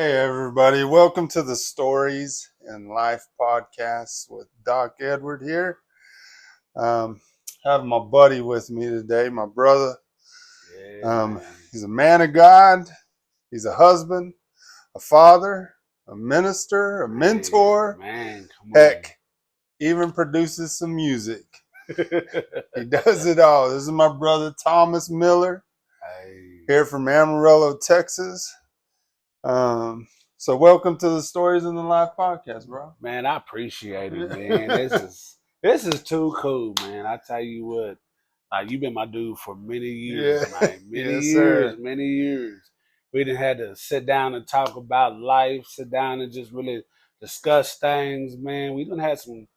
Hey, everybody. Welcome to the Stories and Life podcast with Doc Edward here. Um, have my buddy with me today, my brother. Yeah, He's a man of God. He's a husband, a father, a minister, a mentor. come on. Heck, even produces some music. He does it all. This is my brother, Thomas Miller, Hey, here from Amarillo, Texas. So welcome to the Stories in the Life podcast, bro. man, I appreciate it, man. This is too cool, man. I tell you what, like you've been my dude for many years, Yeah, man. Many yes, years, sir. many years. We didn't had to sit down and talk about life, sit down and just really discuss things, man. We done had some,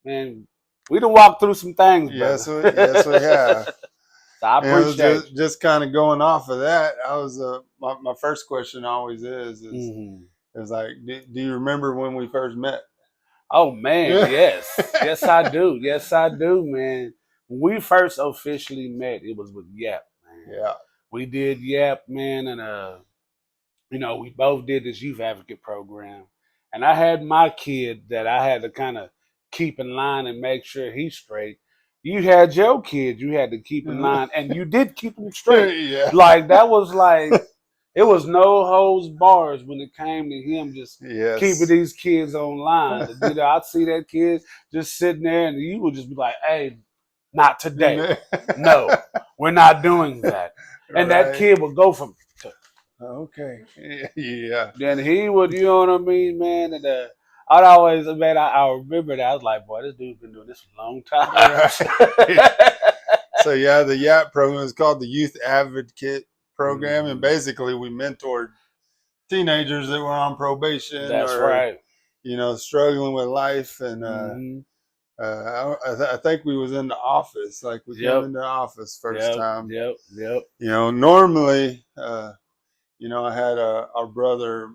man. We done walked through some things, brother. Yes, we have. So I And appreciate just kind of going off of that, I was my first question always you. is like, do you remember when we first met? Oh man, Yeah, yes, yes I do, yes I do, man. When we first officially met, it was with Yap, man. yeah, We did Yap, man, and we both did this youth advocate program, and I had my kid that I had to kind of keep in line and make sure he's straight. You had your kid, you had to keep in line, and you did keep him straight. yeah, Like that was like it was no holds bars when it came to him just keeping yes. these kids online. I'd see that kid just sitting there, and you would just be like, "Hey, not today. No, we're not doing that." And that Right. kid would go from. Okay. Yeah. Then he would, you know what I mean, man. And I'd always, man, I remember that. I was like, boy, this dude's been doing this for a long time. Right. So yeah, the YAP program is called the Youth Advocate Program, and Mhm. basically we mentored teenagers that were on probation That's or right. struggling with life. And Hmm. I think we was in the office, like we came Yep. into the office first Yep. time. Yep. Yep. Normally, I had our brother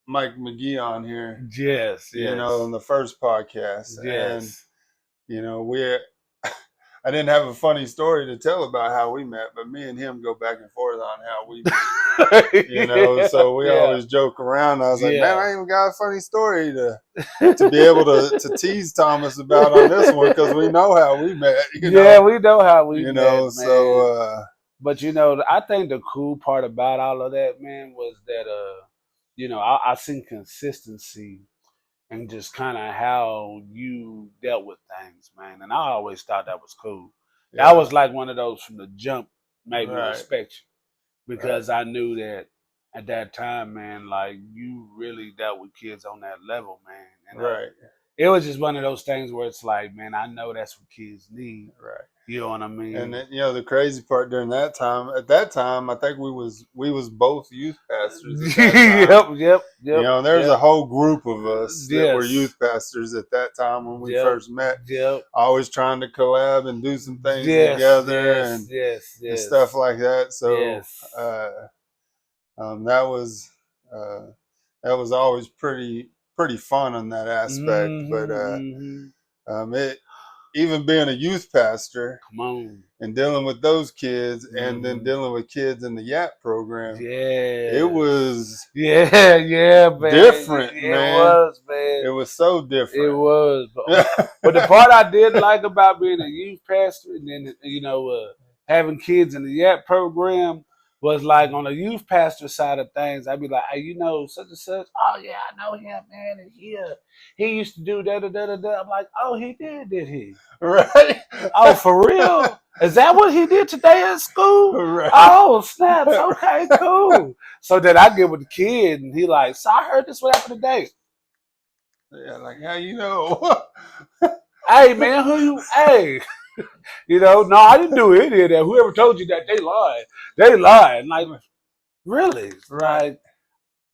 Mike McGee on here, Yes. in Yes. the first podcast, and Yes. we I didn't have a funny story to tell about how we met, but me and him go back and forth on how we met. Yeah. So we Yeah. always joke around. I was like, man, Yeah. I even got a funny story to be able to tease Thomas about on this one because we know how we met. Yeah, we know how we met, man. So But I think the cool part about all of that, man, was that I seen consistency and just kind of how you dealt with things, man. And I always thought that was cool. That yeah, was like one of those from the jump made me right, respect you right, because I knew that at that time, man, like you really dealt with kids on that level, man. And right, it was just one of those things where it's like, man, I know that's what kids need. right. You know what I And mean? then, the crazy part during that time, at that time, I think we was both youth pastors at that time. Yep, yep, yep, There's a yep. whole group of us that were Yes. youth pastors at that time when we Yep, first met, yep. always trying to collab and do some things Yes, together yes, and yes, stuff yes, like that. So yes. that was uh, always pretty fun on that aspect. But Mm-hmm, mm-hmm. it even being a youth pastor Come on. and dealing with those kids and then Mm-hmm. dealing with kids in the YAP program, it Yes. was Yeah, yeah, man. different, It man. was, man. It was so It different. was. But the part I did like about being a youth pastor and then, having kids in the YAP program was like on the youth pastor side of things, I'd be like, hey, such and such. Oh, yeah, I know him, man. And he used to do da da da da da. I'm like, oh, he did he? Right? Oh, for real? Is that what he did today at school? Right. Oh, snaps. Okay, cool. So then I get with the kid and he like, so I heard this what happened today. Yeah, like how you know? Hey man, hey, no, I didn't do any of that. Whoever told you that, they lied. They lied. Like, really? Right. Like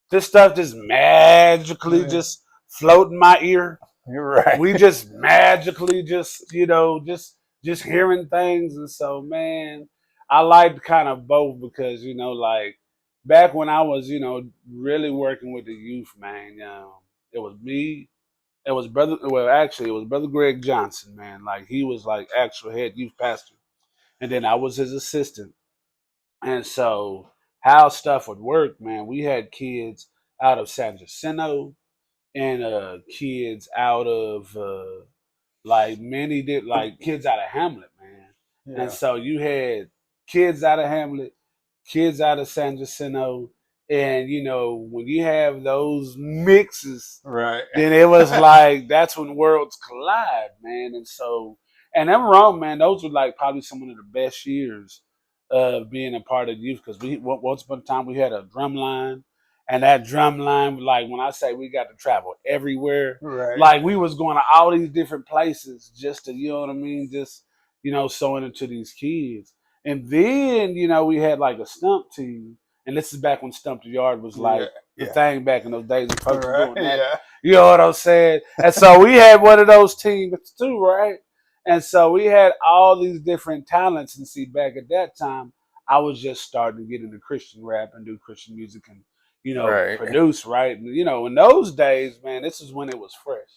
this stuff just magically just float in my ear. You're right. We just magically just hearing things. And so man, I liked kind of both because, like back when I was, really working with the youth, man, it was me. It was Brother Greg Johnson, man. Like he was like actual head youth pastor. And then I was his assistant. And so how stuff would work, man, we had kids out of San Jacinto and kids out of like many did like kids out of Hamlet, man. And Yeah. so you had kids out of Hamlet, kids out of San Jacinto, and you know when you have those mixes, Right. then it was like that's when worlds collide, man. And so, and I'm wrong, man. Those were like probably some of the best years of being a part of youth because we once upon a time we had a drum line, and that drum line, like when I say we got to travel everywhere, Right. like we was going to all these different places just to, you know what I mean, just sewing into these kids. And then we had like a stump team, and this is back when Stump the Yard was Yeah. like the Yeah. thing back in those days when folks were Right. doing that. Yeah. You know what I'm saying? And so we had one of those teams too, right? And so we had all these different talents. And see, back at that time, I was just starting to get into Christian rap and do Christian music and, Right. produce, right? And, in those days, man, this is when it was fresh.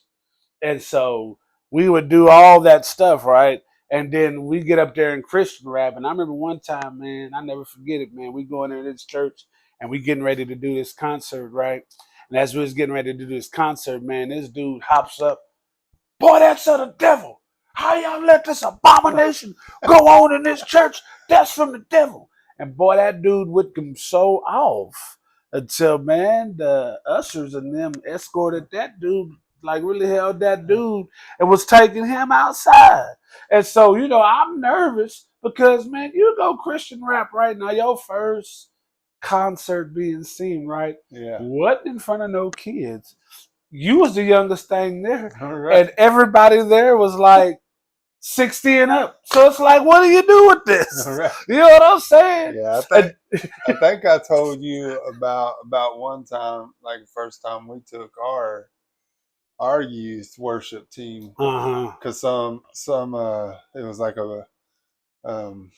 And so we would do all that stuff, right? And then we get up there in Christian rap. And I remember one time, man, I never forget it, man. We going into this church and we getting ready to do this concert, right? And as we was getting ready to do this concert, man, this dude hops up. Boy, that's of the devil. How y'all let this abomination go on in this church? That's from the devil. And boy, that dude would come so off until, man, the ushers and them escorted that dude, like really held that dude and was taking him outside. And so, I'm nervous because, man, you go Christian rap right now, your first concert being seen, right? Yeah. What in front of no kids? You was the youngest thing there, Right. and everybody there was like 60 and up. So it's like, what do you do with this? Right. You know what I'm saying? Yeah. I think I told you about one time, like the first time we took our youth worship team, because some it was like a I think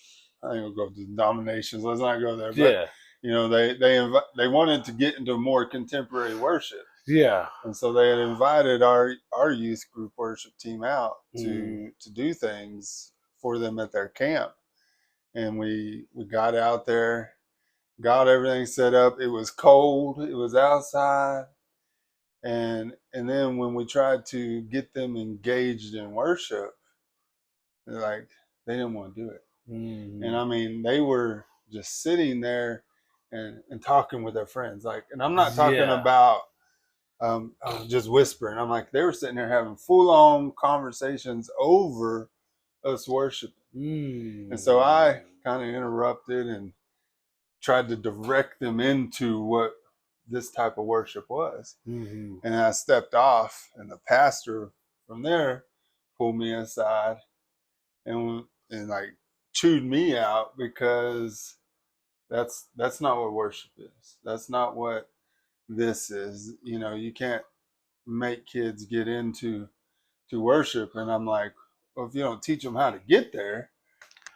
we'll go to denominations. Let's not go there. But, Yeah. they wanted to get into more contemporary worship. Yeah. And so they had invited our youth group worship team out to do things for them at their camp. And we got out there, got everything set up. It was cold. It was outside. And then when we tried to get them engaged in worship, they didn't want to do it. And I mean, they were just sitting there and talking with their friends. And I'm not talking about just whispering. I'm like, they were sitting there having full on conversations over us worshiping. And so I kind of interrupted and tried to direct them into what this type of worship was. And I stepped off, and the pastor from there pulled me aside and like chewed me out because that's not what worship is. That's not what this is. You can't make kids get into worship. And I'm like, well, if you don't teach them how to get there,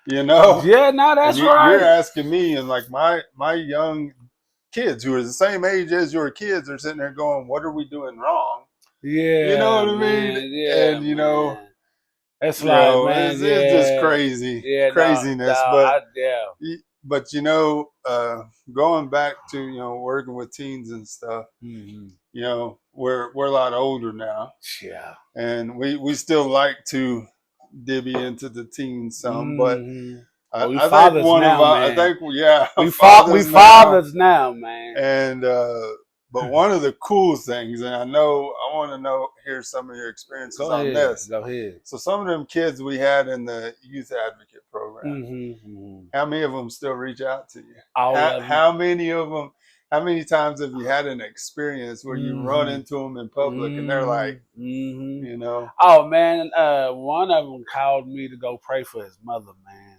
Yeah, no, that's and right. you're asking me, and like my young kids who are the same age as your kids are sitting there going, what are we doing wrong? Yeah. You know what I mean? Yeah, and it's like, man, it's just crazy, craziness. But going back to working with teens and stuff, we're a lot older now. Yeah. And we still like to divvy into the teens some, but I think one now, of our, man. I think we fathers now, man. And but one of the cool things, and I want to hear some of your experiences on this. Go ahead. So some of them kids we had in the youth advocate program, how many of them still reach out to you? How many of them? How many times have you had an experience where you run into them in public and they're like, Oh man, one of them called me to go pray for his mother. Man,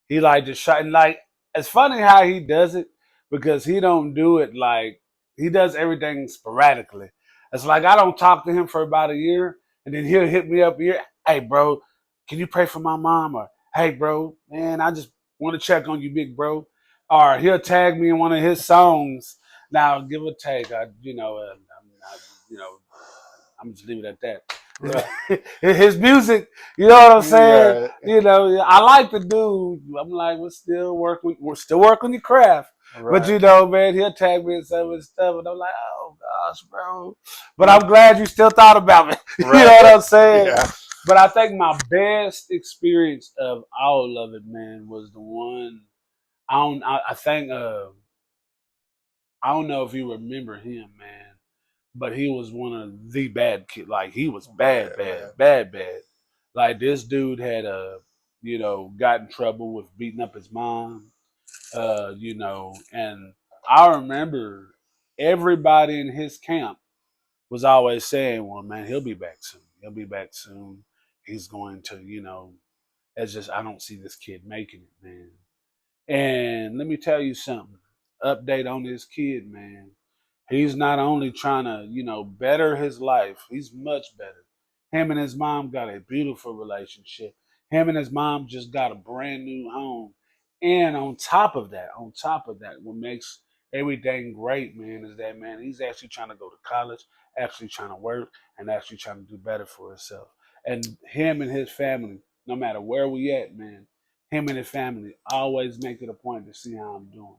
he like just shot. And like, it's funny how he does it because he don't do it like he does everything sporadically. It's like I don't talk to him for about a year, and then he'll hit me up here. Hey, bro, can you pray for my mom? Or hey, bro, man, I just want to check on you, big bro. Or he'll tag me in one of his songs. Now, give or take, I'm just leave it at that. Right. His music, you know what I'm saying? Right. You know, I like the dude. I'm like, we're still working your craft. But Right. you know, man, he'll tag me in some of his stuff, and I'm like, oh gosh, bro. But I'm glad you still thought about me. You know Right. what I'm saying? Yeah. But I think my best experience of all of it, man, was the one. I think. I don't know if you remember him, man, but he was one of the bad kids. Like he was bad, Bad. bad. Like this dude had got in trouble with beating up his mom. And I remember everybody in his camp was always saying, "Well, man, he'll be back soon. He'll be back soon. He's going to, it's just I don't see this kid making it, man." And let me tell you something. Update on this kid, man. He's not only trying to, better his life, he's much better. Him and his mom got a beautiful relationship. Him and his mom just got a brand new home. And on top of that, what makes everything great, man, is that, man, he's actually trying to go to college, actually trying to work, and actually trying to do better for himself. And him and his family, no matter where we at, man, him and his family always make it a point to see how I'm doing.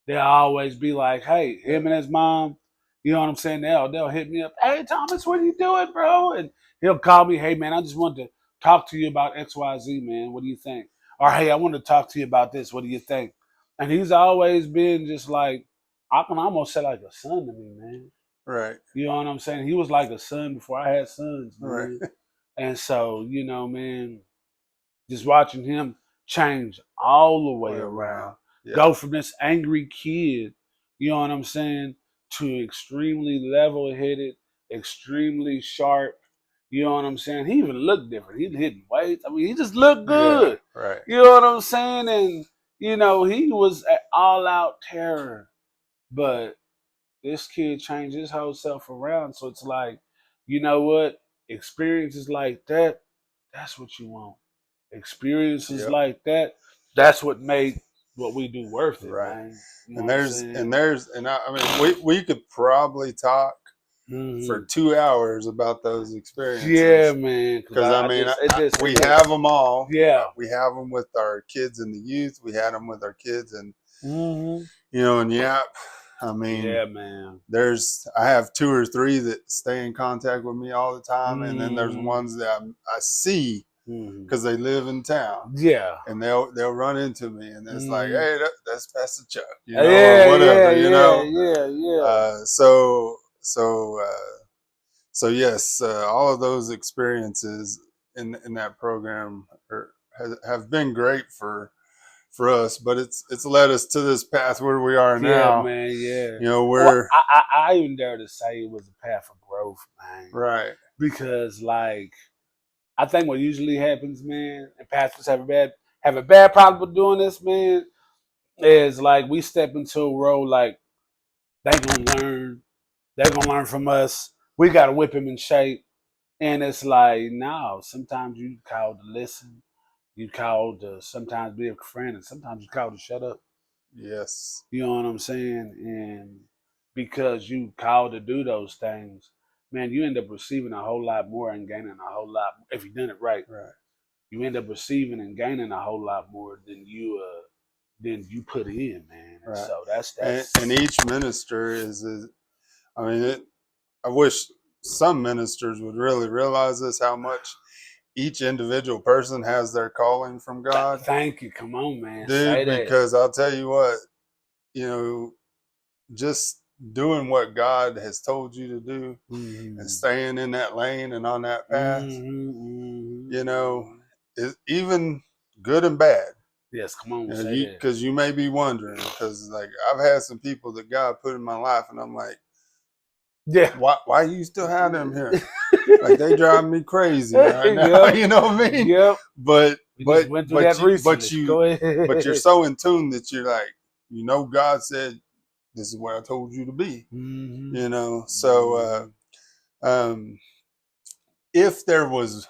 They'll always be like, hey, him and his mom, you know what I'm saying? They'll hit me up. Hey, Thomas, what are you doing, bro? And he'll call me, hey, man, I just wanted to talk to you about XYZ, man. What do you think? Or, hey, I want to talk to you about this. What do you think? And he's always been just like, I can almost say like a son to me, man. Right. You know what I'm saying? He was like a son before I had sons, Right. man. And so, man, just watching him change all the way around. Yeah. Go from this angry kid, you know what I'm saying, to extremely level headed, extremely sharp. You know what I'm saying? He even looked different. He hitting weights. I mean, he just looked good. Yeah. Right. You know what I'm saying? And, he was an all out terror. But this kid changed his whole self around. So it's like, you know what? Experiences like that, that's what you want. Experiences Yep. like that, that's what made what we do worth it, Right. man. You know And what I'm there's saying? and there's and I mean we could probably talk for Mhm. 2 hours about those Yeah, experiences man. because I mean we It have just, them all. yeah. We have them with our kids in the youth. We had them with our kids and Hmm. in Yap. I mean, Yeah, man. I have 2 or 3 that stay in contact with me all the time, and then there's Hmm. ones that I see Hmm. because they live in town, Yeah. and they'll run into me, and it's like, Hmm. hey, that's Pastor Chuck, or Yeah, whatever, yeah. Uh, so so so yes, all of those experiences in that program have been great for us, but it's led us to this path where we are Yeah, now. man, yeah. Well, We're I even dare to say it was a path of growth, man. right, Because like I think what usually happens, man, and pastors have a bad problem with doing this, man, is like we step into a role like they gonna learn, they're gonna learn from us. We gotta whip them in shape. And it's like, no, sometimes you called to listen, you called to sometimes be a friend, and sometimes you called to shut up. yes, You know what I'm saying? And because you called to do those things, man, you end up receiving a whole lot more and gaining a whole lot if you done it right. right, You end up receiving and gaining a whole lot more than you put in, man. And right, so that's and each minister is I mean, I wish some ministers would really realize this, how much each individual person has their calling from God, thank you. Come on, man. Say dude. that. Because I'll tell you what, you know, just doing what God has told you to do and Mm-hmm. staying in that lane and on that path, Mm-hmm. you know, is even good and bad. Yes, come on, say You that. because you may be wondering, because like I've had some people that God put in my life, and I'm like, Yeah. why you still have them here? Like they drive me crazy right now. Yep. You know what I mean? Yep. But We just went through that recently. Go but you're ahead. so in tune that you're like, God said this is where I told you to be. Mm-hmm. So if there was,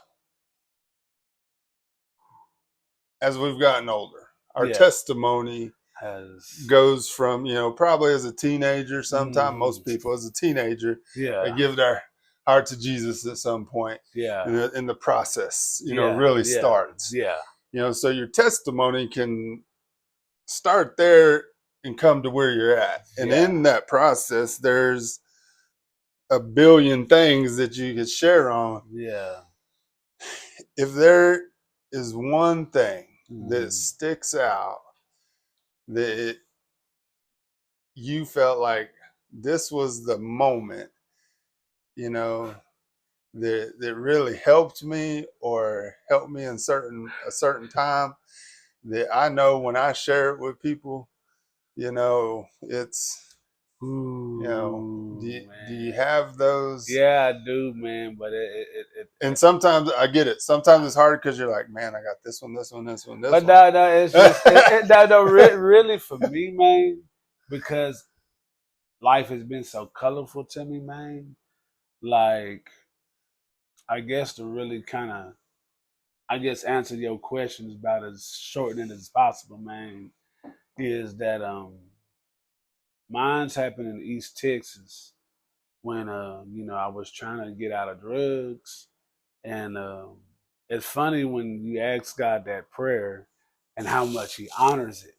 as we've gotten older, our Yeah. testimony Has. goes from, probably as a teenager. Sometime Mm-hmm. most people as a teenager, they Yeah. give heart to Jesus at some point, Yeah. and the process, Yeah. really Yeah. starts. Yeah. So your testimony can start there and come to where you're at. And Yeah. in that process, there's a billion things that you could share on. Yeah. If there is one thing that Mhm. sticks out that you felt like this was the moment, that really helped me or helped me in a certain time, that I know when I share it with people, it's Ooh, do you man. have those? Yeah, I do, man. But And sometimes I get it. Sometimes it's hard because you're like, man, I got this one, this one, this one, this but one. no, it's just really for me, man, because life has been so colorful to me, man. Like, I guess to really kind of, I guess answer your questions about as shortening as possible, man, is that mine's happened in East Texas when I was trying to get out of drugs. And it's funny when you ask God that prayer and how much He honors it.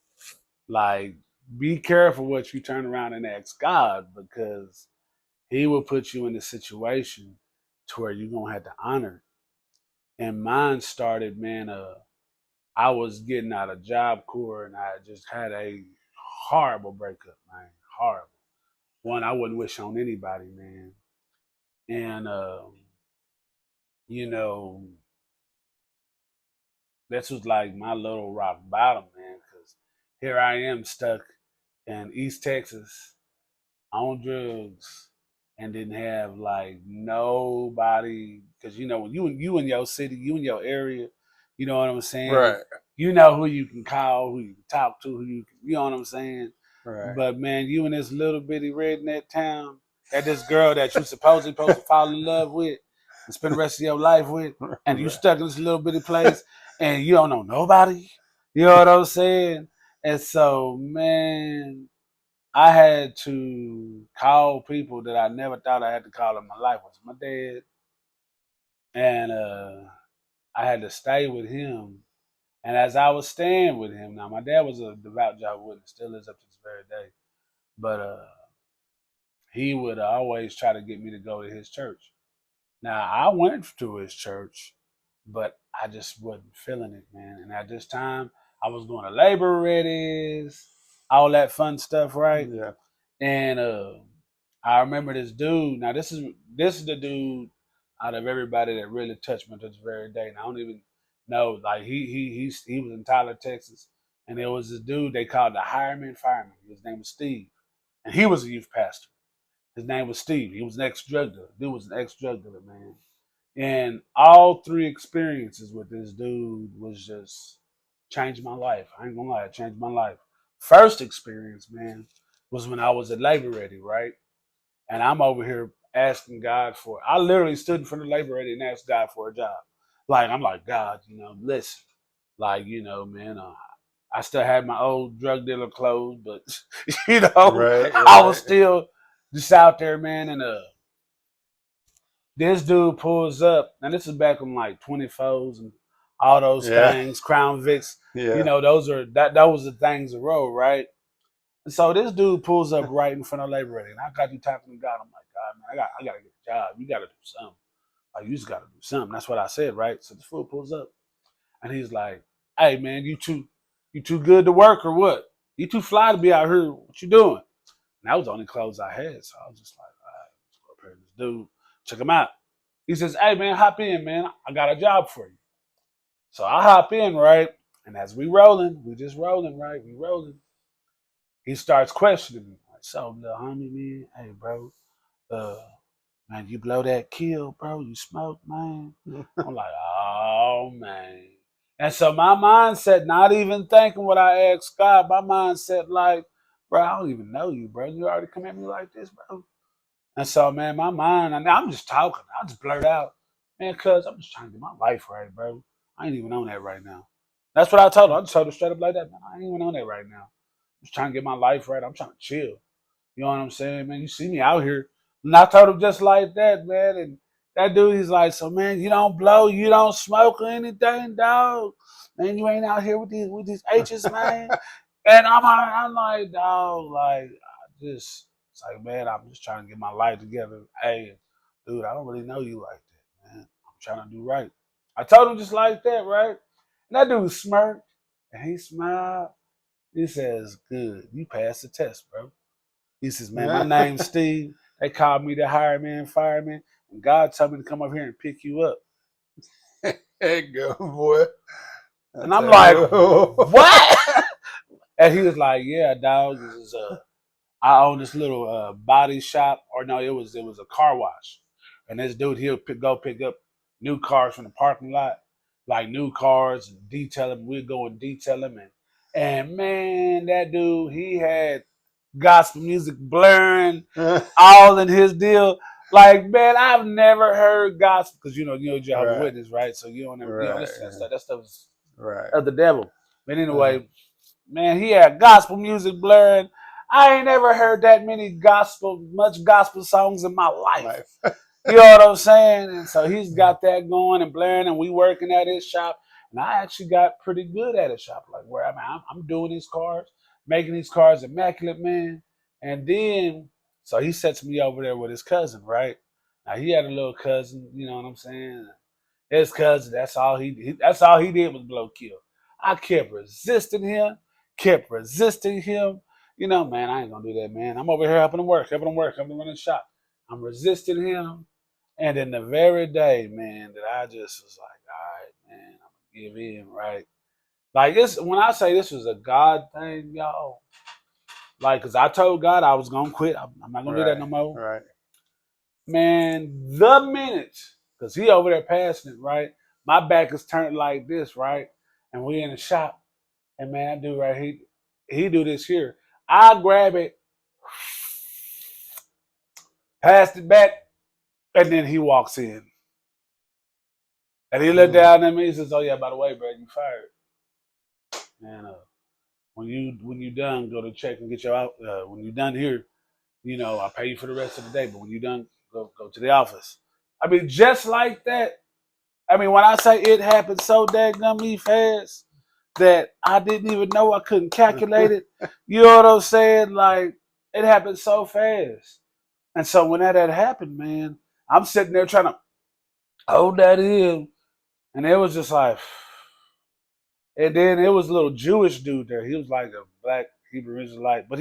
Like, be careful what you turn around and ask God, because He will put you in a situation to where you're gonna have to honor it. And mine started, man. I was getting out of Job Corps, and I just had a horrible breakup, man. Horrible one. I wouldn't wish on anybody, man. And you know, this was like my little rock bottom, man, because here I am stuck in East Texas on drugs and didn't have like nobody. Because when you in your city, you in your area, you know what I'm saying. Right, You know who you can call, who you can talk to, you know what I'm saying. right. But man, you in this little bitty redneck town, that this girl that you supposed to fall in love with and spend the rest of your life with, and you Right. stuck in this little bitty place, and you don't know nobody. You know what I'm saying? And so, man, I had to call people that I never thought I had to call in my life. Was my dad, and I had to stay with him. And as I was staying with him, now my dad was a devout Jehovah's Witness, still is up to this very day. But he would always try to get me to go to his church. Now I went to his church, but I just wasn't feeling it, man. And at this time, I was going to labor readies, all that fun stuff, right? Yeah. And I remember this dude. Now this is the dude out of everybody that really touched me to this very day. And I don't even know. Like he was in Tyler, Texas, and there was this dude they called the Hireman Fireman. His name was Steve, and he was a youth pastor. His name was Steve. He was an ex drug dealer. Dude was an ex drug dealer, man. And all three experiences with this dude was just changed my life. I ain't gonna lie, it changed my life. First experience, man, was when I was at Labor Ready, right? And I'm over here asking God for. I literally stood in front of Labor Ready and asked God for a job. Like I'm like, God, listen, like man, I still had my old drug dealer clothes, but Right, I was right. still just out there, man. And this dude pulls up, and this is back when like 24s and all those Yeah, things, Crown Vics. yeah. Those are those are things of road, right? And so this dude pulls up right in front of Labor Ready, and I got you talking to God. I'm like, God, man, I gotta get a job. You gotta do something. Like you just gotta do something. That's what I said, right? So the fool pulls up, and he's like, Hey, man, you too good to work or what? You too fly to be out here. What you doing? And that was the only clothes I had, so I was just like, all right, let's go up here to this dude, check him out. He says, Hey, man, hop in, man. I got a job for you. So I hop in, right? And as we rolling, we just rolling, right? We rolling. He starts questioning me. Like, so, little homie, man, hey, bro, uh, man, you blow that kill, bro. You smoke, man. I'm like, oh, man. And so my mindset, not even thinking what I asked God, my mindset like, bro, I don't even know you, bro. You already come at me like this, bro. And so, man, my mind, I'm just talking. I just blurt out, man, cuz I'm just trying to get my life right, bro. I ain't even on that right now. That's what I told her. I just told her straight up like that, man. I ain't even on that right now. I'm just trying to get my life right. I'm trying to chill. You know what I'm saying, man? You see me out here. And I told him just like that, man. And that dude, he's like, so man, you don't blow, you don't smoke or anything, dog. Man, you ain't out here with these H's, man. And I'm like, dog, like, it's like, man, I'm just trying to get my life together. Hey, dude, I don't really know you like that, man. I'm trying to do right. I told him just like that, right? And that dude smirked and he smiled. He says, good, you passed the test, bro. He says, man, my name's Steve. They called me the hireman, fireman, and God told me to come up here and pick you up. Hey, go, boy. And I'm like, what? And he was like, yeah, dog. I own this little body shop, or no, it was a car wash. And this dude, he'll go pick up new cars from the parking lot, like new cars, and detail them. We'd go and detail them, and man, that dude, he had gospel music blaring all in his deal. Like, man, I've never heard gospel because you're Jehovah's Right. Witness, right? So you don't ever, Right. listen to that stuff. That stuff is Right. of the devil. But anyway, man, he had gospel music blaring. I ain't never heard that much gospel songs in my life. You know what I'm saying? And so he's got that going and blaring, and we working at his shop. And I actually got pretty good at his shop, like where I'm doing these cars, making these cars immaculate, man. And then, so he sets me over there with his cousin, right? Now he had a little cousin, you know what I'm saying? His cousin, that's all he did was blow kill. I kept resisting him, kept resisting him. You know, man, I ain't gonna do that, man. I'm over here helping him work, helping him run the shop. I'm resisting him. And then the very day, man, that I just was like, all right, man, I'm gonna give in, right? Like this, when I say this was a God thing, y'all, like, cause I told God I was gonna quit. I'm not gonna do that no more. Right. Man, the minute, cause he over there passing it, right? My back is turned like this, right? And we in the shop, and man, that dude right, he do this here. I grab it, passed it back, and then he walks in. And he looked down at me. He says, "Oh yeah, by the way, bro, you fired." And when you done, go to check and get your out. When you done here, I'll pay you for the rest of the day. But when you done, go to the office. I mean, just like that. I mean, when I say it happened so daggum fast that I didn't even know, I couldn't calculate it. You know what I'm saying? Like, it happened so fast. And so when that had happened, man, I'm sitting there trying to hold that in. And it was just like, and then it was a little Jewish dude there. He was like a black Hebrew Israelite, but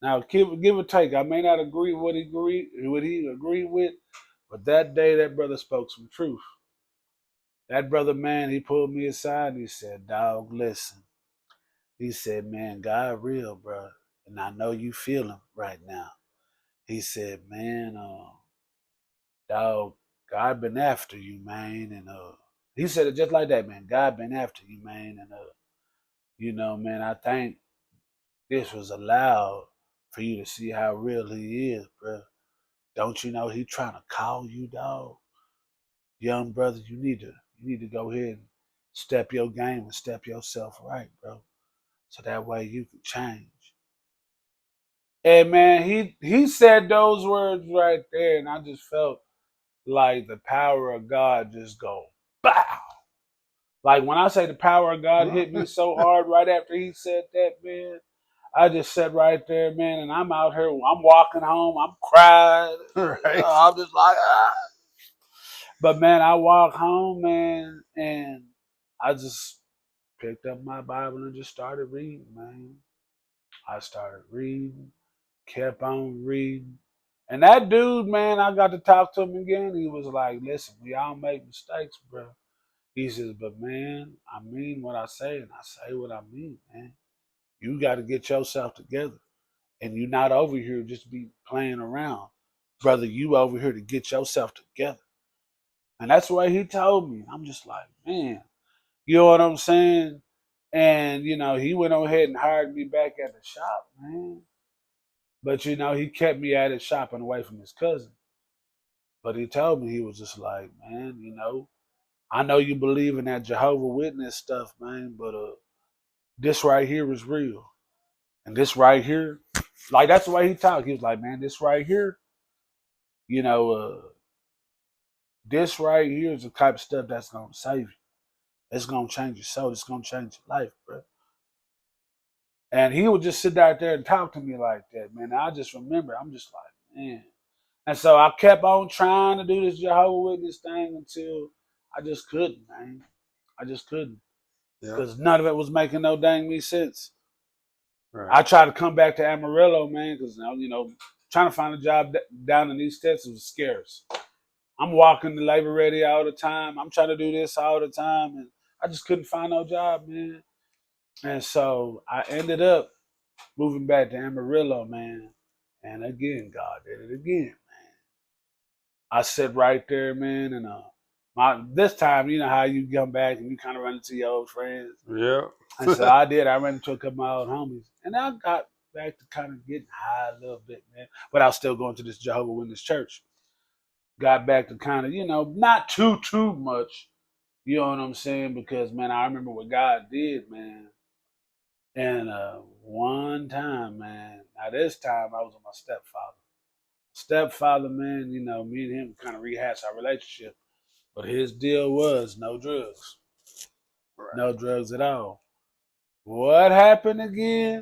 now give or take. I may not agree with what he agreed with, but that day that brother spoke some truth. That brother, man, he pulled me aside and he said, "Dog, listen." He said, "Man, God real, bro, and I know you feel him right now." He said, "Man, dog, God been after you, man," and he said it just like that, man. God been after you, man, and man, I think this was allowed for you to see how real he is, bro. Don't you know he trying to call you, dog? Young brother, you need to go ahead and step your game and step yourself right, bro. So that way you can change. And man, he said those words right there, and I just felt like the power of God just go bow. Like when I say the power of God hit me so hard right after he said that, man, I just sat right there, man, and I'm out here. I'm walking home. I'm crying. Right. I'm just like, ah. But man, I walk home, man, and I just picked up my Bible and just started reading, man. I started reading, kept on reading. And that dude, man, I got to talk to him again. He was like, listen, we all make mistakes, bro. He says, but man, I mean what I say, and I say what I mean, man. You got to get yourself together. And you're not over here just be playing around. Brother, you over here to get yourself together. And that's the way he told me. I'm just like, man, you know what I'm saying? And, he went on ahead and hired me back at the shop, man. But, he kept me at his shop and away from his cousin. But he told me, he was just like, man, I know you believe in that Jehovah Witness stuff, man, but this right here is real. And this right here, like that's the way he talked. He was like, man, this right here, you know, this right here is the type of stuff that's gonna save you. It's gonna change your soul. It's gonna change your life, bro. And he would just sit out there and talk to me like that, man. I just remember, I'm just like, man. And so I kept on trying to do this Jehovah Witness thing until I just couldn't, man. I just couldn't. Yeah. Because none of it was making no dang me sense. Right. I tried to come back to Amarillo, man, because, trying to find a job down in East Texas was scarce. I'm walking the labor ready all the time. I'm trying to do this all the time. And I just couldn't find no job, man. And so I ended up moving back to Amarillo, man. And again, God did it again, man. I sit right there, man, and this time, you know how you come back and you kind of run into your old friends. Yeah. And so I did. I ran into a couple of my old homies, and I got back to kind of getting high a little bit, man. But I was still going to this Jehovah Witness church. Got back to kind of, not too much. You know what I'm saying? Because man, I remember what God did, man. And one time, man. Now this time I was with my stepfather. Stepfather, man, me and him kind of rehashed our relationship. But his deal was no drugs. Right. No drugs at all. What happened again?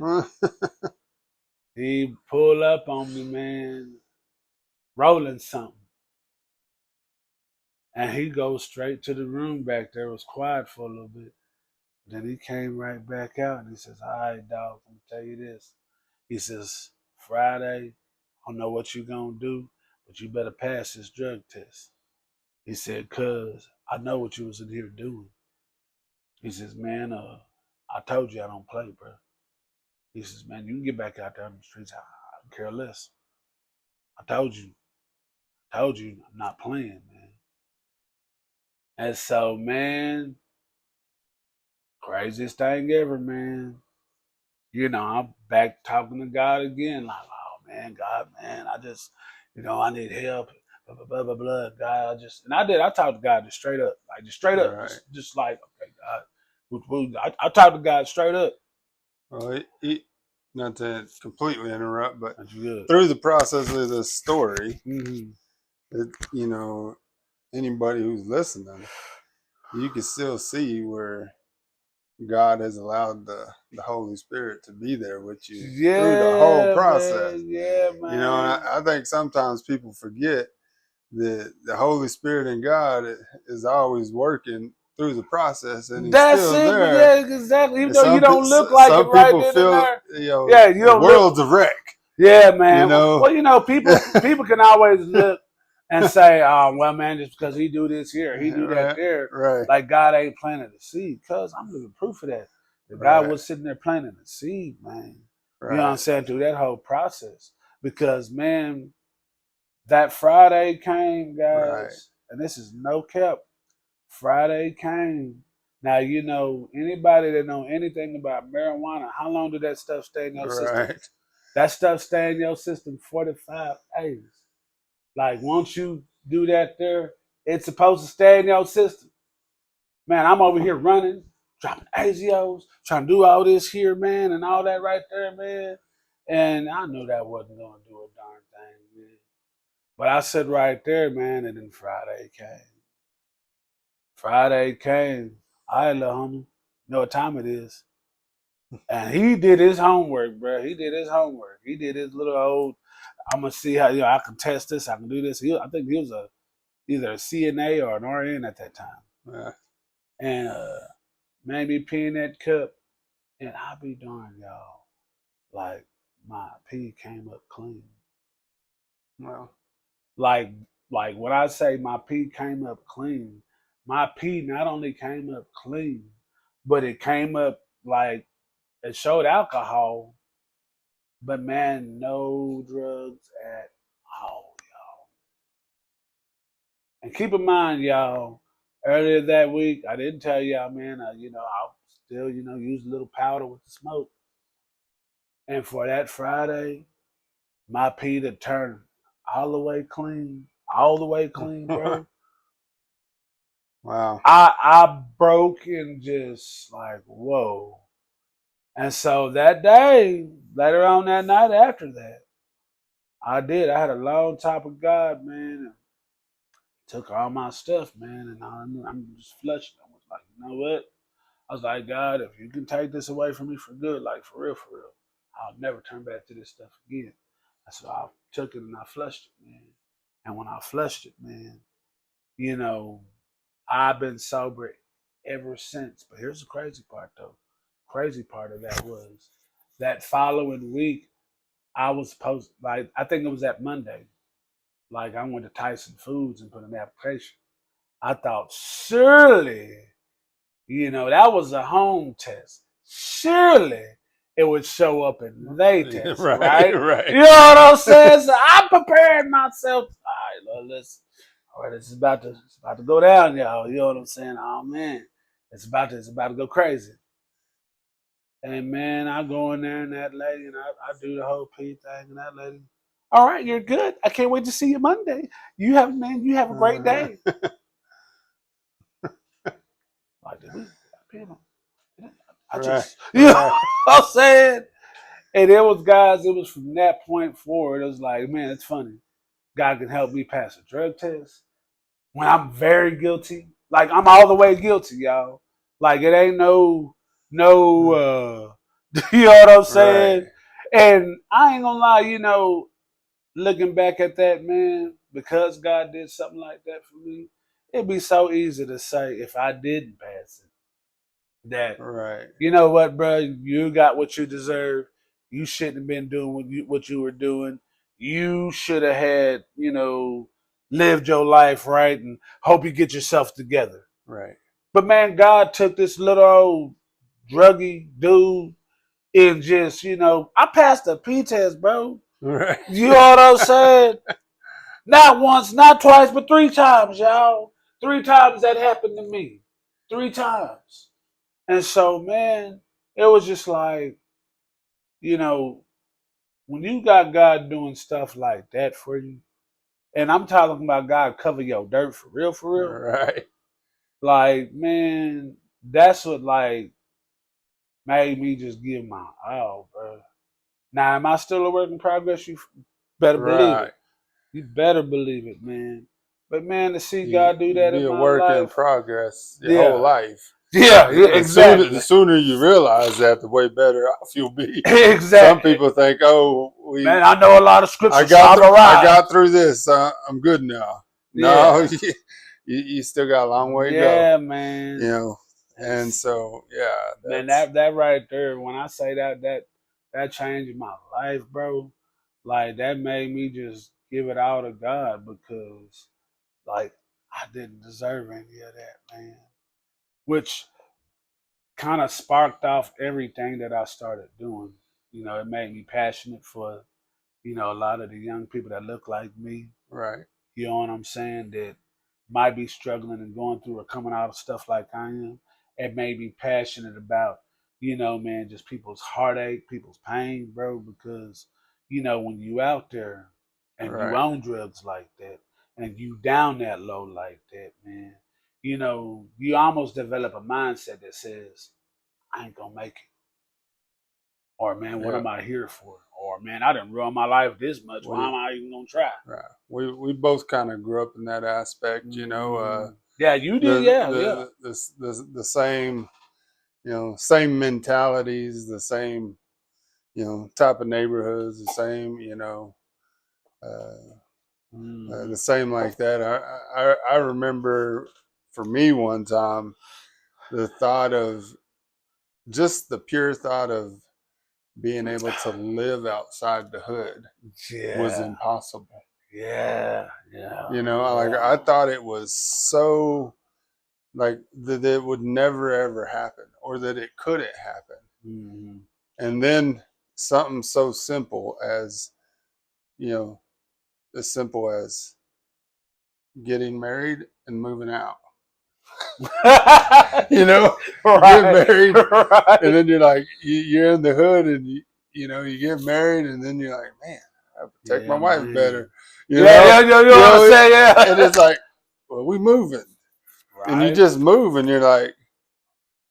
He pulled up on me, man, rolling something. And he goes straight to the room back there. It was quiet for a little bit. Then he came right back out and he says, all right, dog, I'm going to tell you this. He says, Friday, I don't know what you're going to do, but you better pass this drug test. He said, cuz I know what you was in here doing. He says, man, I told you I don't play, bro. He says, man, you can get back out there on the streets. I don't care less. I told you I'm not playing, man. And so, man, craziest thing ever, man. I'm back talking to God again. Like, oh, man, God, man, I just, I need help. Blah, blah, blah, blah, blah. God, I talked to God just straight up. Like, just straight up. Right. Just like, okay, God. I talked to God straight up. Well, not to completely interrupt, but That's good. through the process of this story, Mm-hmm. Anybody who's listening, you can still see where God has allowed the Holy Spirit to be there with you through the whole process. Man, yeah, man. And I think sometimes people forget that the Holy Spirit and God is always working through the process, and He's That's still it, there. yeah, exactly. Even And though you don't look like it some right people then feel, and there. you You the don't look. world's a wreck. Yeah, man. Well, people can always look and say, "Oh, well, man, just because he do this here, he do that there, right. like God ain't planting the seed." Cause I'm living proof of that. The God was sitting there planting the seed, man. Right. You know what I'm saying? Through that whole process, because man, that Friday came, guys, Right. and this is no cap. Friday came. Now anybody that know anything about marijuana. How long did that stuff stay in your system? That stuff stay in your system 45 days. Like once you do that there, it's supposed to stay in your system. Man, I'm over here running, dropping ASIOs, trying to do all this here, man, and all that right there, man. And I knew that wasn't going to do a darn thing, man. But I said right there, man, and then Friday came. Friday came. All right, little homie, you know what time it is. And he did his homework, bro. He did his homework. He did his little old, I'm going to see how, I can test this. I can do this. I think he was either a CNA or an RN at that time. Yeah. And made me pee in that cup. And I'll be darned, y'all. Like, my pee came up clean. Well, like when I say my pee came up clean, my pee not only came up clean, but it came up like it showed alcohol, but man, no drugs at all, y'all. And keep in mind, y'all, earlier that week, I didn't tell y'all, man, I still, use a little powder with the smoke. And for that Friday, my pee to turn all the way clean, bro. Wow. I broke and just like, whoa. And so that day, later on that night after that, I did. I had a long talk with God, man. And took all my stuff, man, and I'm just flushed. I was like, you know what? I was like, God, if you can take this away from me for good, like for real, I'll never turn back to this stuff again. So I took it and I flushed it, man. And when I flushed it, man, you know, I've been sober ever since. But here's the crazy part, though. Crazy part of that was that following week, I was supposed, like, I think it was that Monday. Like, I went to Tyson Foods and put an application. I thought, surely, that was a home test. Surely it would show up in they test, right? Right. You know what I'm saying? So I prepared myself. All right, Lord, listen. All right, it's about to go down, y'all. You know what I'm saying? Oh man, it's about to go crazy. And man, I go in there and that lady, and I do the whole P thing, and that lady, all right, you're good. I can't wait to see you Monday. You have a great day. Like, did we? I just, you know what I'm saying? And it was from that point forward, it was like, man, it's funny. God can help me pass a drug test when I'm very guilty. Like, I'm all the way guilty, y'all. Like, it ain't no, you know what I'm saying? Right. And I ain't gonna lie, looking back at that, man, because God did something like that for me, it'd be so easy to say if I didn't pass it, that, Right. you know what, bro, you got what you deserve. You shouldn't have been doing what you were doing. You should have had, lived your life right, and hope you get yourself together. Right. But man, God took this little old druggy dude and just, I passed the P test, bro. Right. You know what I'm saying? Not once, not twice, but 3 times, y'all. 3 times that happened to me. 3 times. And so, man, it was just like, you know, when you got God doing stuff like that for you, and I'm talking about God cover your dirt for real, Right. like, man, that's what, like, made me just give my all, bro. Now, am I still a work in progress? You better believe Right. it. You better believe it, man. But, man, to see You God do that be in a my work in life, progress your whole yeah. life. Yeah, The exactly. sooner you realize that, the way better off you'll be. Exactly. Some people think, "Oh, man, I know a lot of I scriptures, so I've I arrived. got through this. I'm good now." No, Yeah. you still got a long way to go. Yeah, man. And so yeah, Man, that's that right there, when I say that changed my life, bro. Like, that made me just give it all to God, because, like, I didn't deserve any of that, man. Which kind of sparked off everything that I started doing. It made me passionate for, a lot of the young people that look like me. right. You know what I'm saying? That might be struggling and going through or coming out of stuff like I am. It made me passionate about, man, just people's heartache, people's pain, bro, because, when you out there and you Right. own drugs like that and you down that low like that, man, you almost develop a mindset that says, I ain't gonna make it. Or, man, what Yeah. am I here for? Or, man, I didn't run my life this much. Why am I even gonna try? Right. We both kind of grew up in that aspect, Yeah, you did. Yeah. the same, same mentalities, the same, type of neighborhoods, the same, the same like that. I remember for me one time, the thought of just the pure thought of being able to live outside the hood was Yeah. impossible. Yeah. Like I thought it was so like that it would never ever happen or that it couldn't happen. Mm-hmm. And then something so simple as, as simple as getting married and moving out. Right. You get married, Right. and then you're like, you're in the hood, and you get married, and then you're like, man, I protect my wife man. better. You know what I'm saying? Yeah. And it's like, well, we moving, Right. and you just move, and you're like,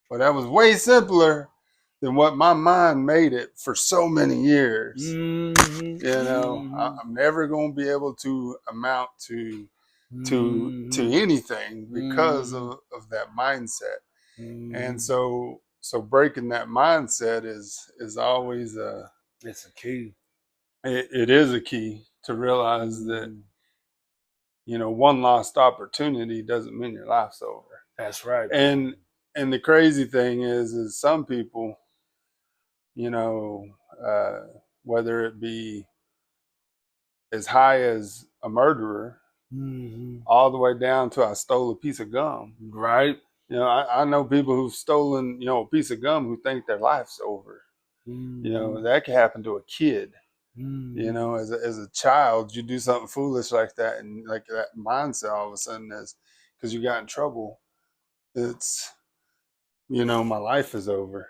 well, that was way simpler than what my mind made it for so many years. Mm-hmm. You know, Mm-hmm. I'm never going to be able to amount to Mm-hmm. anything because Mm-hmm. of that mindset. And Mm-hmm. so breaking that mindset is always It's a key. it is a key to realize that, Mm-hmm. you know, one lost opportunity doesn't mean your life's over. That's right, And man. and the crazy thing is some people, you know, uh, whether it be as high as a murderer, Mm-hmm. all the way down to I stole a piece of gum. Right. You know, I know people who've stolen, you know, a piece of gum who think their life's over. You know, Mm-hmm. that could happen to a kid. You Mm-hmm. know, as a child, you do something foolish like that, and like that mindset all of a sudden is because you got in trouble. It's, you know, my life is over.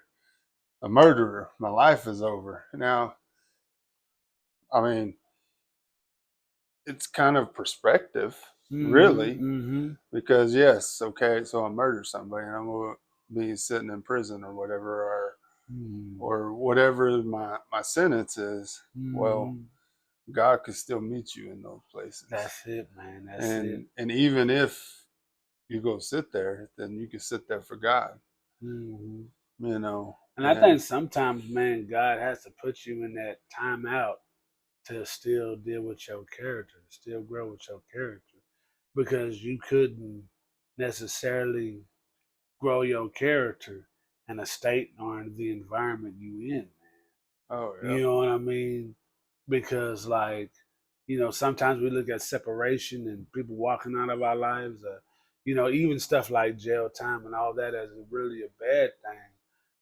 A murderer, my life is over. Now, I mean, it's kind of perspective, really, Mm-hmm. because yes, okay, so I murdered somebody and I'm gonna be sitting in prison or whatever, Mm-hmm. or whatever my sentence is. Well, Mm-hmm. God could still meet you in those places, That's it, man. That's it. and even if you go sit there, then you can sit there for God, Mm-hmm. you know, And I and think sometimes, man, God has to put you in that timeout to still deal with your character, to still grow with your character, because you couldn't necessarily grow your character in a state or in the environment you in. oh yeah, You know what I mean? Because like, sometimes we look at separation and people walking out of our lives, even stuff like jail time and all that as really a bad thing.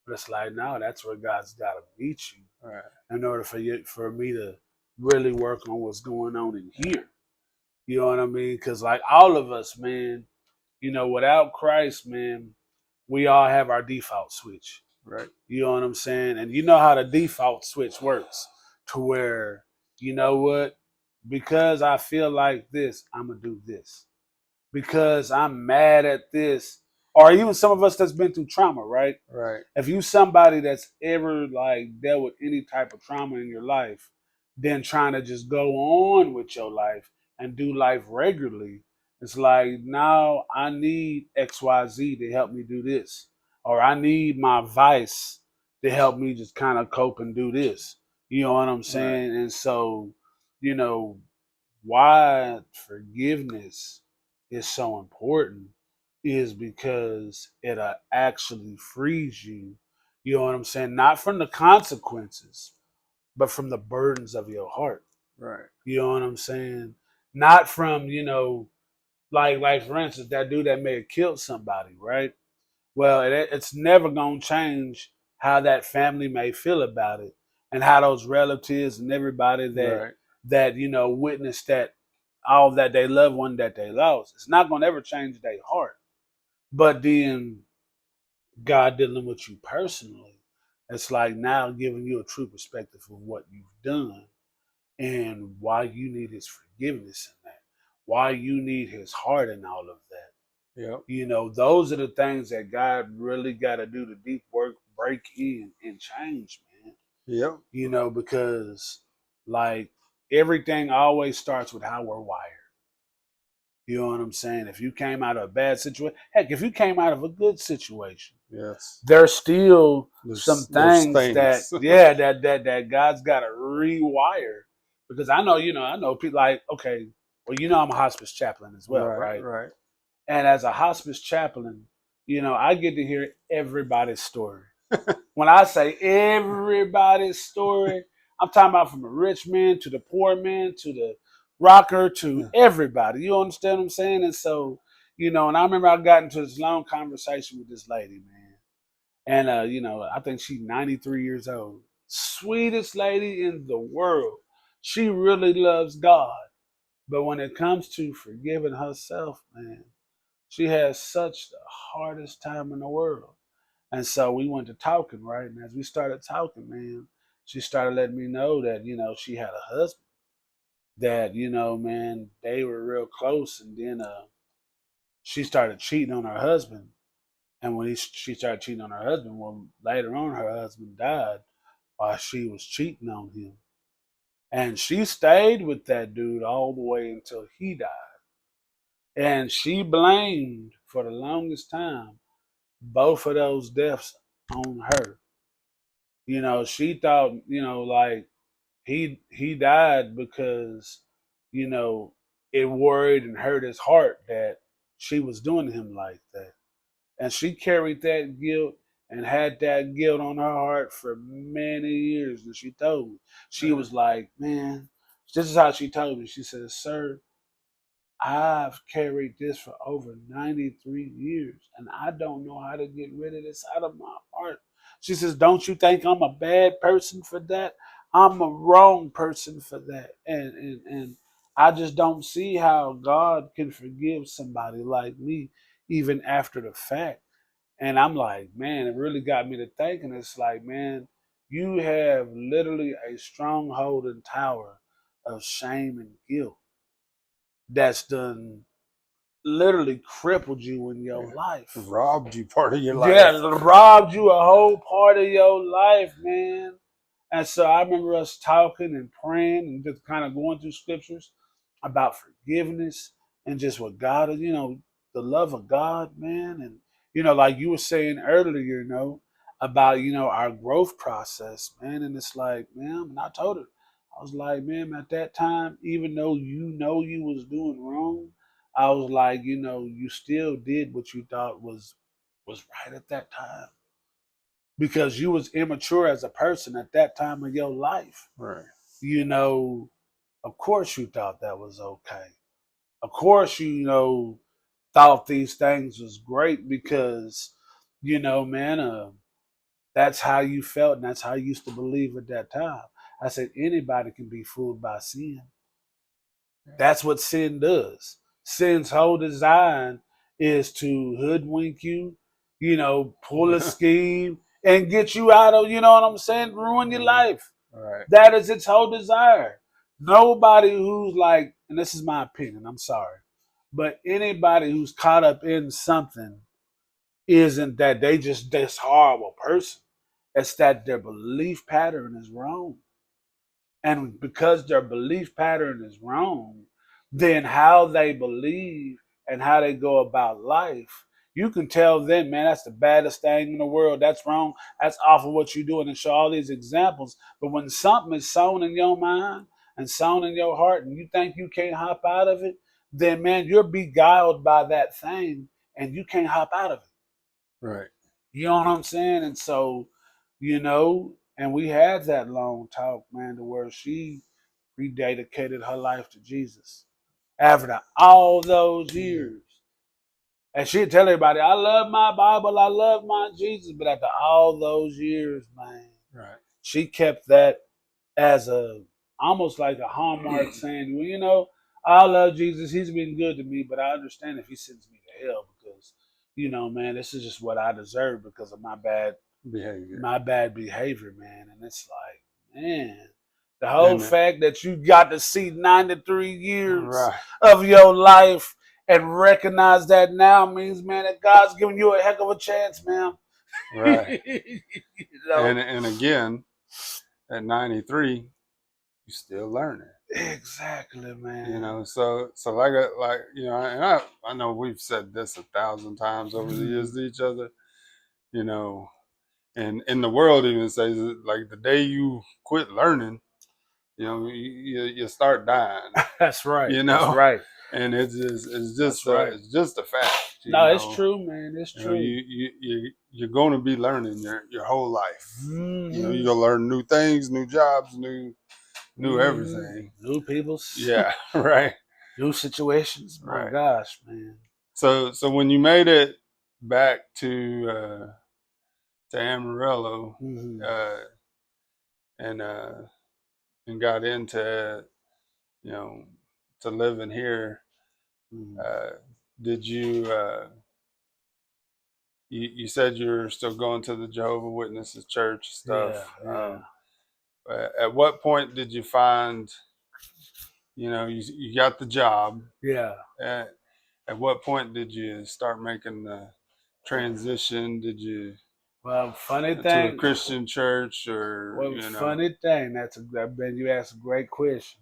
But it's like, no, that's where God's got to meet you all right, in order for me to really work on what's going on in here. You know what I mean? Because like all of us, man, without Christ, man, we all have our default switch. right, You know what I'm saying? And you know how the default switch works to where, you know what? Because I feel like this, I'm going to do this. Because I'm mad at this. Or even some of us that's been through trauma, right? right, If you somebody that's ever like dealt with any type of trauma in your life, then trying to just go on with your life and do life regularly, it's like now I need XYZ to help me do this. Or I need my vice to help me just kind of cope and do this. You know what I'm right, saying? And so, you know, why forgiveness is so important is because it actually frees you. You know what I'm saying? Not from the consequences, but from the burdens of your heart. right, You know what I'm saying? Not from, like for instance, that dude that may have killed somebody, right? Well, it's never gonna change how that family may feel about it, and how those relatives and everybody right, that witnessed that all that they loved one that they lost. It's not gonna ever change their heart. But then God dealing with you personally, it's like now giving you a true perspective of what you've done and why you need His forgiveness in that, why you need His heart in all of that. yep, Those are the things that God really got to do the deep work, break in and change, man. yep, Because like everything always starts with how we're wired. You know what I'm saying? If you came out of a bad situation, heck, if you came out of a good situation, yes. there's still some There's things that, things, yeah, that God's got to rewire. Because I know people like, okay, well, I'm a hospice chaplain as well, right, right? right, And as a hospice chaplain, I get to hear everybody's story. When I say everybody's story, I'm talking about from the rich man to the poor man to the rocker to yeah, everybody. You understand what I'm saying? And so, and I remember I got into this long conversation with this lady, man. And I think she's 93 years old. Sweetest lady in the world. She really loves God. But when it comes to forgiving herself, man, she has such the hardest time in the world. And so we went to talking, right? And as we started talking, man, she started letting me know that, she had a husband that, man, they were real close. And then she started cheating on her husband. And when she started cheating on her husband, well, later on, her husband died while she was cheating on him. And she stayed with that dude all the way until he died. And she blamed, for the longest time, both of those deaths on her. She thought, like he died because, you know, it worried and hurt his heart that she was doing to him like that. And she carried that guilt and had that guilt on her heart for many years. And she told me, she was like, man, this is how she told me. She said, sir, I've carried this for over 93 years and I don't know how to get rid of this out of my heart. She says, don't you think I'm a bad person for that? I'm a wrong person for that. And I just don't see how God can forgive somebody like me even after the fact. And I'm like, man, it really got me to thinking. It's like, man, you have literally a stronghold and tower of shame and guilt that's done literally crippled you in your life. Robbed you part of your life. Yeah, robbed you a whole part of your life, man. And so I remember us talking and praying and just kind of going through scriptures about forgiveness and just what God is, the love of God, man. And, like you were saying earlier, about, our growth process, man. And it's like, man, and I told her, I was like, man, at that time, even though you was doing wrong, I was like, you still did what you thought was right at that time because you was immature as a person at that time of your life. Right. Of course you thought that was okay. Of course thought these things was great because man, that's how you felt and that's how you used to believe at that time. I said anybody can be fooled by sin. That's what sin does. Sin's whole design is to hoodwink you, pull a scheme and get you out of, you know what I'm saying, ruin your life. Right. That is its whole desire. Nobody who's like, and this is my opinion, I'm sorry, but anybody who's caught up in something isn't that they just this horrible person. It's that their belief pattern is wrong. And because their belief pattern is wrong, then how they believe and how they go about life, you can tell them, man, that's the baddest thing in the world. That's wrong. That's awful what you're doing and show all these examples. But when something is sown in your mind and sown in your heart and you think you can't hop out of it, then, man, you're beguiled by that thing and you can't hop out of it. Right. You know what I'm saying? And so, and we had that long talk, man, to where she rededicated her life to Jesus after all those years. And she'd tell everybody, I love my Bible, I love my Jesus. But after all those years, man, right, she kept that as almost like a hallmark saying, well, I love Jesus. He's been good to me, but I understand if he sends me to hell because, man, this is just what I deserve because of my bad behavior, man. And it's like, man, the whole fact that you got to see 93 years of your life and recognize that now means, man, that God's giving you a heck of a chance, man. Right. And again, at 93, you still learning. Exactly, man. So like and I know we've said this 1,000 times over the years to each other, and in the world even says like the day you quit learning, you start dying. That's right. That's right. And it's just a fact. No, it's true, man. It's true. You're going to be learning your whole life. Mm-hmm. You're gonna learn new things, new jobs, new everything, new people. Yeah, right. New situations. My gosh, man. So when you made it back to Amarillo, mm-hmm. And got into to living here, mm-hmm. Did you? You said you're still going to the Jehovah's Witnesses church stuff. Yeah. At what point did you find, you got the job? Yeah. At what point did you start making the transition did you Well, funny to a thing. Christian church, or Well, funny thing. Ben, you asked a great question.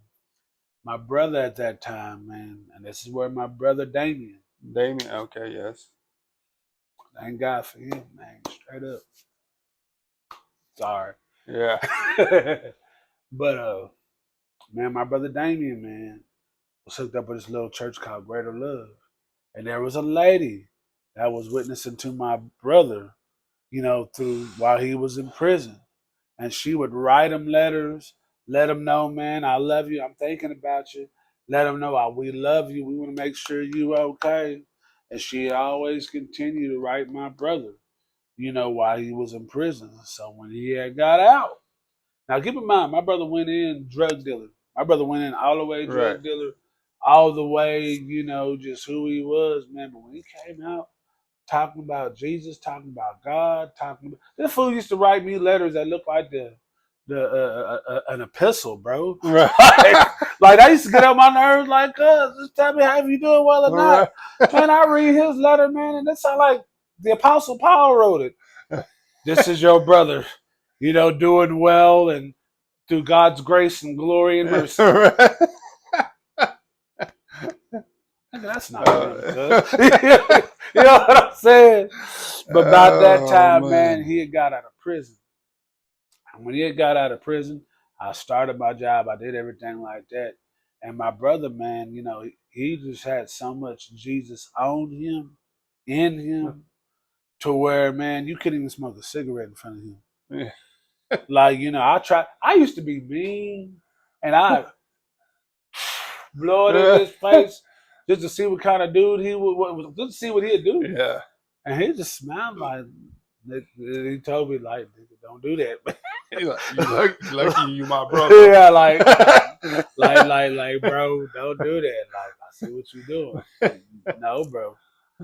My brother at that time, man, and this is where my brother Damien. Damien? Okay, yes. Thank God for him, man. Straight up. Sorry. Yeah. But man, my brother Damien, man, was hooked up with this little church called Greater Love. And there was a lady that was witnessing to my brother, through while he was in prison. And she would write him letters, let him know, man, I love you. I'm thinking about you. Let him know we love you. We want to make sure you okay. And she always continued to write my brother, while he was in prison. So when he had got out, now keep in mind, my brother went in drug dealer. My brother went in all the way Right. drug dealer, all the way, just who he was, man. But when he came out, talking about Jesus, talking about God, talking about this fool used to write me letters that looked like an epistle, bro. Right. like I used to get on my nerves, like, just tell me how you doing well or not. Right. Man, I read his letter, man, and it sounds like the Apostle Paul wrote it. This is your brother, doing well and through God's grace and glory and mercy. Right. That's not good. You know what I'm saying? But about that time, man, he had got out of prison. And when he had got out of prison, I started my job. I did everything like that. And my brother, man, he just had so much Jesus on him, in him, to where, man, you couldn't even smoke a cigarette in front of him. Yeah. Like, I used to be mean, and I blow it in his face just to see what kind of dude he was, just to see what he'd do. Yeah. And he just smiled like, he told me, like, don't do that. You lucky you my brother. Yeah, like, bro, don't do that. Like, I see what you're doing. No, bro.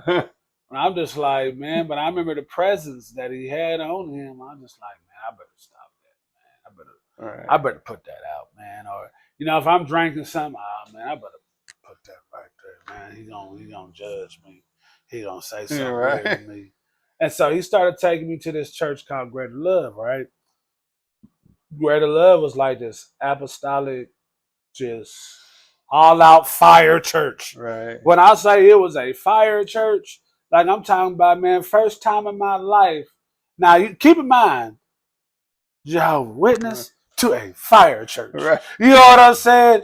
And I'm just like, man, but I remember the presence that he had on him. I'm just like, man, I better stop that, man. I better put that out, man. Or, if I'm drinking something, man, I better put that right there, man. He gonna judge me. He gonna say something weird to me. And so he started taking me to this church called Greater Love, right? Greater Love was like this apostolic, just all out fire church. Right. When I say it was a fire church, like I'm talking about, man, first time in my life. Now you keep in mind, Jehovah's Witness to a fire church. Right. You know what I'm saying?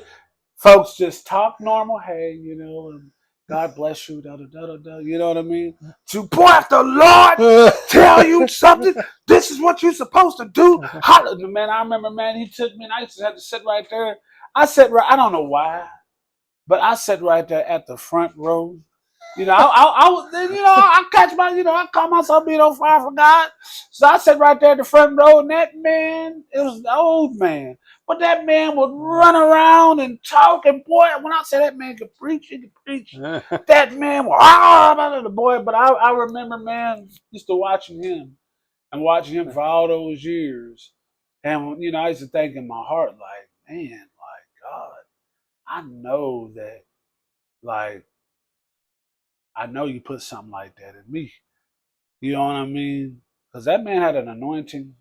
Folks just talk normal, hey, and God bless you, da da da da da. You know what I mean? To boy, if the Lord tell you something, this is what you're supposed to do. Man, I remember, man, he took me and I used to have to sit right there. I don't know why, but I sat right there at the front row. I catch I call myself being on fire for God. So I sat right there at the front row, and that man, it was the old man. But that man would run around and talk, and boy, when I say that man could preach, he could preach. That man was, the boy, but I remember, man, used to watching him for all those years. And, I used to think in my heart, like, man, like, God, I know that, like, I know you put something like that in me. You know what I mean? Because that man had an anointing.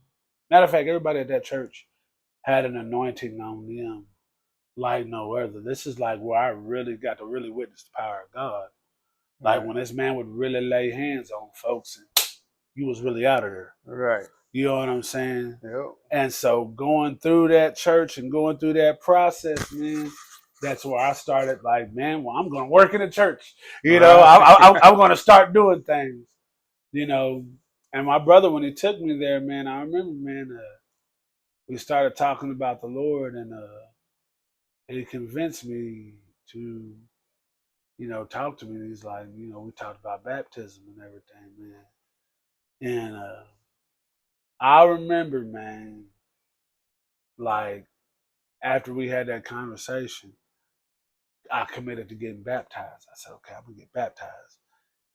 Matter of fact, everybody at that church had an anointing on them like no other. This is like where I really got to really witness the power of God. Like when this man would really lay hands on folks and you was really out of there. Right. You know what I'm saying? Yep. And so going through that church and going through that process, man, that's where I started like, man, well, I'm going to work in the church. I'm going to start doing things, And my brother, when he took me there, man, I remember, man, we started talking about the Lord and he convinced me to, talk to me. He's like, we talked about baptism and everything, man. And I remember, man, like after we had that conversation, I committed to getting baptized. I said, okay, I'm going to get baptized.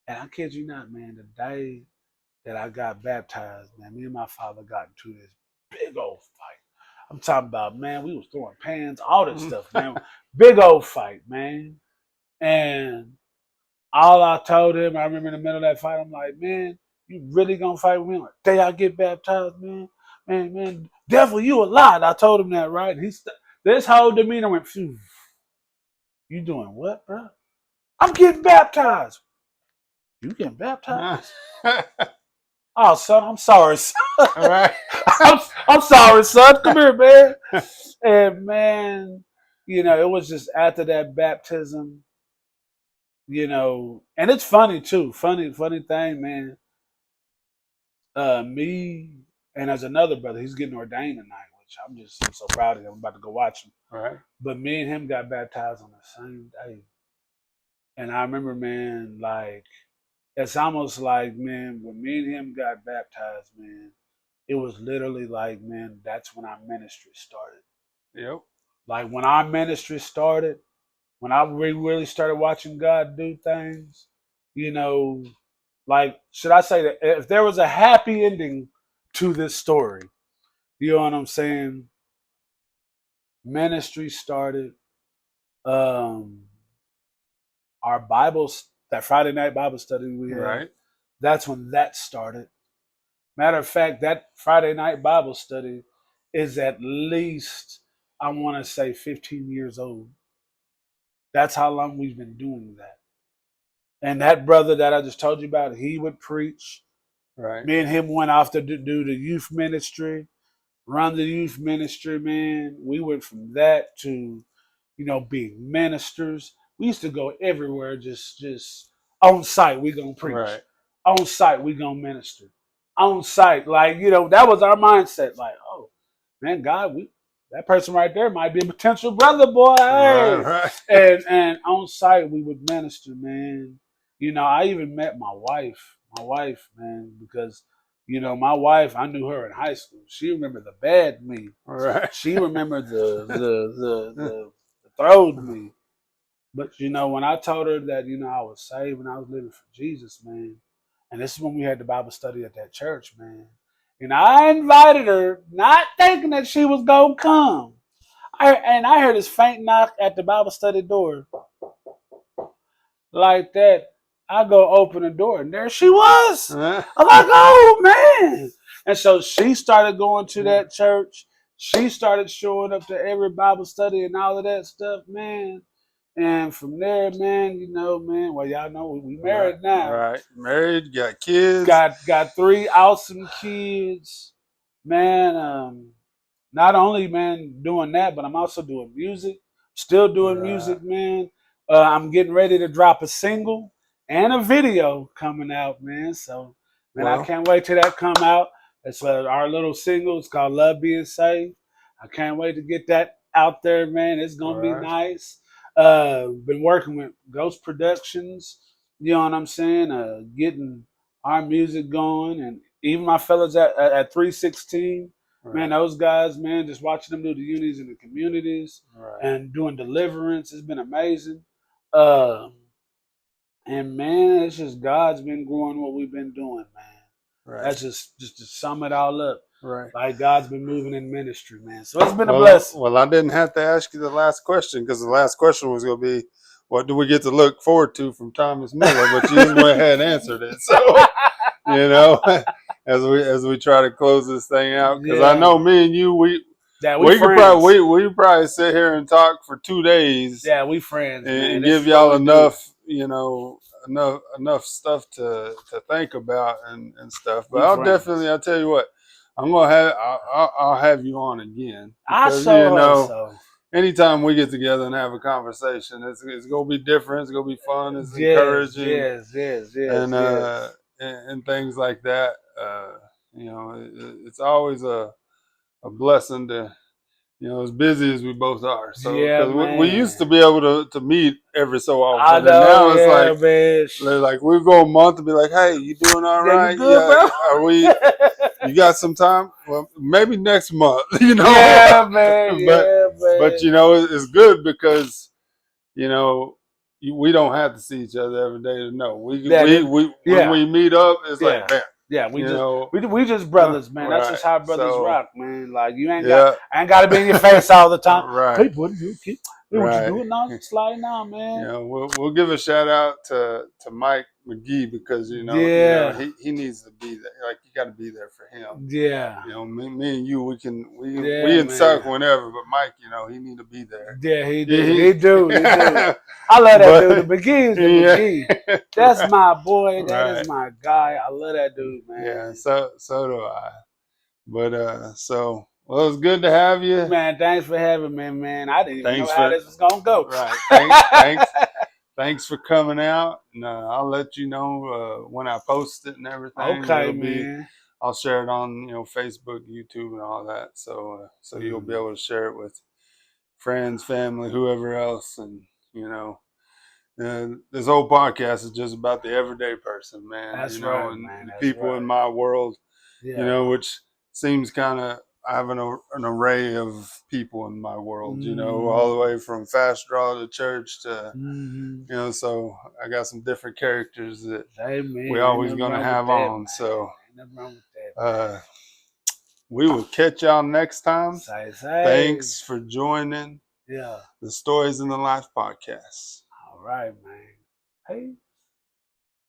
And I kid you not, man, the day that I got baptized, man, me and my father got into this big old fight. I'm talking about, man, we was throwing pans, all this stuff, man. Big old fight, man. And All I told him, I remember in the middle of that fight, I'm like, man, you really gonna fight with me? Like, day I get baptized, man, devil, you a lie. I told him that, right? This whole demeanor went, phew. You doing what, bro? I'm getting baptized. You getting baptized? Oh, son, I'm sorry, son. All right. I'm sorry, son. Come here, man. And man, it was just after that baptism, and it's funny too. Funny thing, man. Me and there's another brother. He's getting ordained tonight, which I'm so proud of him. I'm about to go watch him. All right. But me and him got baptized on the same day, and I remember, man, like it's almost like, man, when me and him got baptized, man, it was literally like, man, that's when our ministry started. Yep. Like when our ministry started, when I really started watching God do things, like, should I say that if there was a happy ending to this story, you know what I'm saying? Ministry started. Our that Friday night Bible study we had, right. That's when that started. Matter of fact, that Friday night Bible study is at least, I want to say, 15 years old. That's how long we've been doing that. And that brother that I just told you about, he would preach. Right. Me and him went off to do the youth ministry, run the youth ministry, man. We went from that to, being ministers. We used to go everywhere, just on site, we gonna preach. Right. On site, we gonna minister. On site, like, that was our mindset. Like, oh, man, God, that person right there might be a potential brother, boy. Hey. Right. And on site, we would minister, man. I even met my wife. Man, because my wife, I knew her in high school. She remembered the bad me. Right. She remembered the throwed me. But when I told her that I was saved and I was living for Jesus, man, and this is when we had the Bible study at that church, man. And I invited her, not thinking that she was gonna come. I heard this faint knock at the Bible study door, like that. I go open the door, and there she was. I'm like, oh man! And so she started going to that church. She started showing up to every Bible study and all of that stuff, man. And from there, man, man, well, y'all know we married now. Right. Married, got kids. Got 3 awesome kids. Man, not only, man, doing that, but I'm also doing music. Still doing music, man. I'm getting ready to drop a single and a video coming out, man. So, man, I can't wait till that come out. It's our little single. It's called Love Being Saved. I can't wait to get that out there, man. It's going to be nice. Been working with Ghost Productions, you know what I'm saying? Getting our music going, and even my fellas at 316, man, those guys, man, just watching them do the unis in the communities and doing deliverance, it's been amazing. And man, it's just God's been growing what we've been doing, man. Right. That's just to sum it all up. Right. Like God's been moving in ministry, man. So it's been a blessing. Well, I didn't have to ask you the last question because the last question was going to be, what do we get to look forward to from Thomas Miller? But you just went ahead and answered it. So, as we try to close this thing out, because I know me and you, we could probably sit here and talk for 2 days. Yeah, we friends, and give y'all enough, enough stuff to think about and stuff. But I'll tell you what. I'll have you on again. Because, anytime we get together and have a conversation, it's gonna be different. It's gonna be fun. It's encouraging. Yes. And things like that. It's always a blessing to, as busy as we both are. So we used to be able to meet every so often. And now it's like we go a month and be like, hey, you doing all right? You good, bro? Are we? You got some time? Well, maybe next month. Yeah, man. But it's good because we don't have to see each other every day to know. When we meet up, it's like, man. Yeah, we just brothers, man. That's just how brothers rock, man. Like I ain't got to be in your face all the time. Right. Hey, buddy, you okay? Hey, what you Right. doing now? Sliding out, You man. know, we'll give a shout out to Mike McGee because Yeah. he needs to be there. Like you got to be there for him. Yeah. You know, me and you, we Yeah, can suck man. whenever, but Mike, he need to be there. Yeah, he do. He, He do. He do. I love that dude. The but McGee is the yeah, McGee. That's my boy. That is right. my guy. I love that dude, Yeah, man. so do I. But well, it's good to have you. Man, thanks for having me, man. I didn't even know Thanks how for this was gonna go. right. Thanks for coming out, and I'll let you know when I post it and everything. Okay, man. I'll share it on Facebook, YouTube, and all that. So you'll be able to share it with friends, family, whoever else, and this whole podcast is just about the everyday person, man. That's right, And man. the That's people right. in my world, Yeah. which seems kind of. I have an array of people in my world, Mm-hmm. all the way from fast draw to church to Mm-hmm. so I got some different characters that Hey, man. we Ain't always nothing gonna wrong have with that, on. man. So Ain't nothing wrong with that. we will catch y'all next time. Say. Thanks for joining Yeah. the Stories in the Life podcast. All right, man. Hey.